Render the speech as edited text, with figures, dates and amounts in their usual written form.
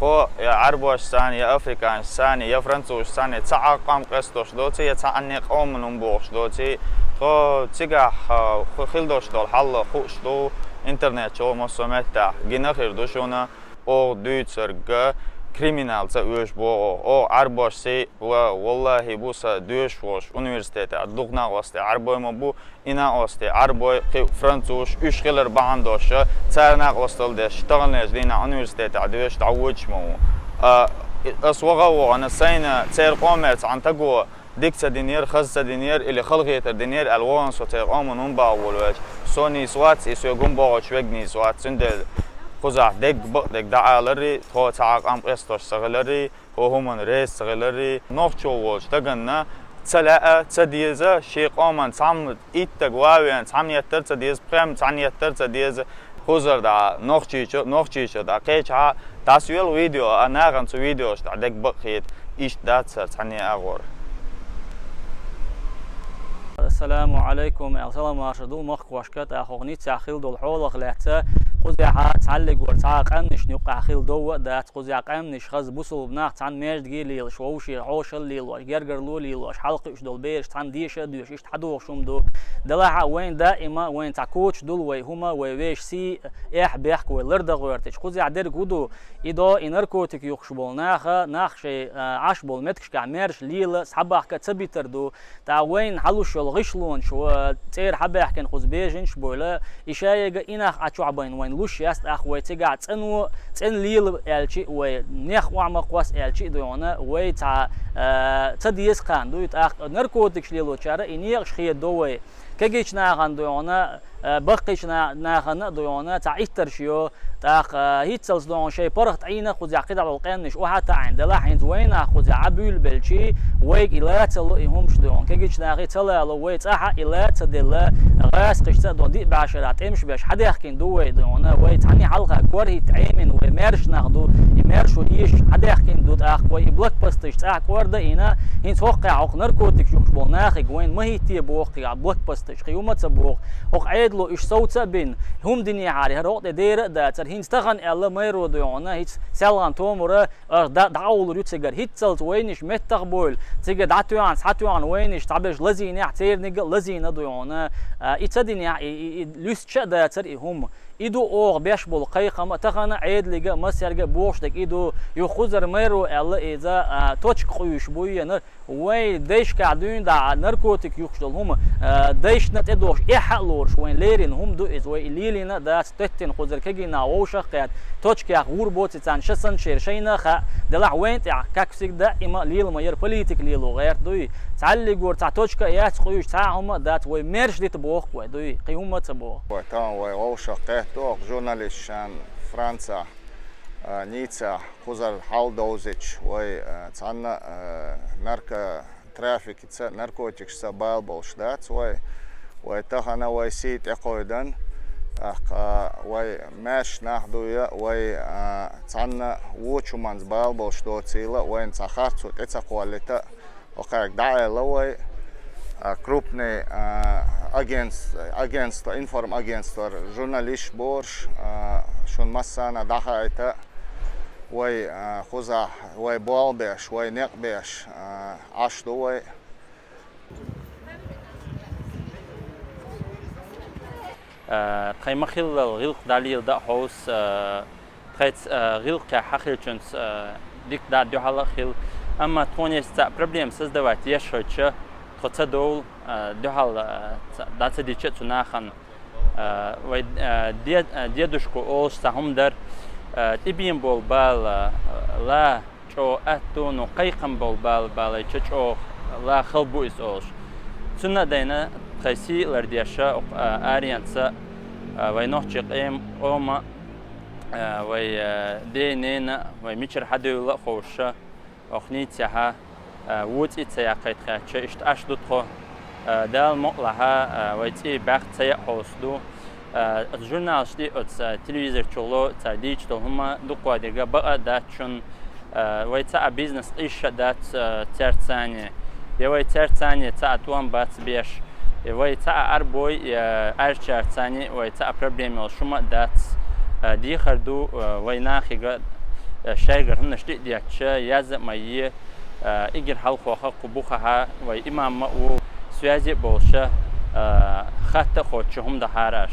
خو يا عربوشستان يا أفريقيانستان يا فرنسوشستان تعاقم قصدوش دوتي يتعني قوم نمبوش دوتي خو تيجا خلدوش دول حلا خوش دو إنترنت شو مسومتا جينا خير دوشونا أو دوتسرج كريمينال تأويش بو أو عربوش سي والله بوسا دوش وش universitete دغنا واسطة عربوي مبو إنا واسطة عربوي فرنسوش إيش خلر بعندوش تارنا واسطة دش تغنيش دينا universitete دوش تعوج مو أسوغا وأنا سينا تير قومت عن تقوى ديكتا دينير خزتا دينير اللي خلقيتر دينير الوان سو تير قومن باولوش سوني سوات إسو باوش وجني سوات سندل خزع دق دعالري هو تعاق أم قصتش سغلري هو من رئيس سغلري نوخشو وش تجنا تلاقة تديزة شيء قامن تعمد إتجواوين تعمد يتر تديز بريم تعمد يتر تديز خزر دا نوخشيش دا قيشة تسويل فيديو أنا غن سو فيديوش دا دق بقيت إيش داتسر تعني أغور. السلام عليكم السلام مرشدو مخ واشكت أخوني تأخيل دول حولق لحتى قزيعة تعلق ورتعاق أمنش نيوقع خيل دو دات قزيعق أمنش خز بوصل بناخ تعن ميرد جيلي شووشي عوش اللي لوش جرجر لولي لوش حلق إيش دول بيرش تعن ديشة دوش إيش تحدوق شوم دو دلها وين دائما وين تعكوش دول وي هما ويش سي إح بيحكوا لردغ ورتش قزيع در جودو إذا إنركوتك يخشبول ناخ شيء عشبول متكش كعمرش ليل سحبه حكا تبيتر دو تا وين حلوش الغشلون شو تير حبه يحكن قزبيجن شبوله إشاية إناخ أشوعبين وين لوش يست أخوي تجا تنو تن ليل الشيء ونخ وعمق واس الشيء دوينا ويتع تديس قان دويت أخ نركوتك ليلو شارع إنيش خير دوي كجيش ناخن دوينا بقيش ناخن دوينا تعيتر شيو تاخ هيتسلز دون شيء برخت عينا خذ يعقد على القنش وحتى عند لحين وين خذ عبول بالشي ويك إلا تلو يهم شدون كجيش ناخي تلا لو ويت أح إلا تدل غاس قشة دون دي بعشرات إمش بيش حدا يحكين دوي دونا ويت عني حلقة كوره تعيمن ومرش ناخدو يمرش وديش حدا يحكين دود أخ وي بلوك باستش تاع كورده هنا هين توقع عق نركوتك شو بول ناخي وين ما هي تي بوقع بلوك باستش قيومة تبوق هق عيد له إيش صوت بين هم دنيا عاري هروق دير داتر هين استغن الله ما يرود يونا هيت سلغان تومره دعول ريتسجر هيت سلت وينش متقبل تيجي دعتو عن سحتو عن وينش تعبش لزين يعتير نقل لزين دويونا يتدنيا لوس داتر هم إدو أوغ بيش بول قيقة تخنا عيد لقى مسيرجع بوشتك إدو يخزر ميرو الله إذا توشك خويش بوي نر وين ديش قاعدين دا نركوتك يخشل هم ديش نتدوش إحلورش وين ليرين هم دو إز وين ليلنا دا تتن خزر كجينا ووش قياد توشك يا غور بوت تان شسن شير شينا خا دلع وين تاع كاكسك دا إما ليل ما ير بوليتيك ليلو غير دوي تعلق ور تاع توشك يات خويش تاعهم دات وين ميرش دي تبوخ دوي قيومة تبوخ وتان ووش قياد توق جورناليشان فرنسا نيتسا خزر حالدوزيتش وي تانا ناركا ترافيك ناركوتيك سبال بولشدات وي تهنا وي سيت اقويدن وي ماش ناخدويا وي تانا ووتشومانز بال بولشدوتسيلا وين تاخارتسو تتاقواليتا وقاك دعايلا وي крупный агентство, информагентство, журналист борш, шон массана дахайта, вай хуза, вай балбеш, вай некбеш, ашту вай. قيمة خيل غيل دليل دا حوس خيت غيل كحخيل جنس ديك دا دحلا خيل أما توني ستا problem سزدوات يشرش تصدول دحل داتدي تشتناخن ديدوشكو أوش سهم در تبين بول بال لا شو أتونو قيقم بول بال شو لا خلبو إس أوش سنة دينا خيسي لرديشة أريانسا وينوش قيم أوما وي دينينا ويميشر حدو لا خوشة أخنيتها ووت إتسايا قيد خاتشة إشت أشدوتخو دال مقلها ويتي باخت سيا حوصدو الجورنال شدي أتس تلفزير تشولو تا ديجيتال هما دوقوا ديرغا بقى داتشون ويتا بيزنس إيش دات ترتاني يوي ترتاني تا أتوان بات بيش ويتا أربوي أرشار تاني ويتا بروبليم شوما دات دي خردو ويناخي شايقر هم نشتي ديكشة يازم مايي إجر حال خوخة قبوخها وإمام و سوازي بولشة خط خودشهم ده هرش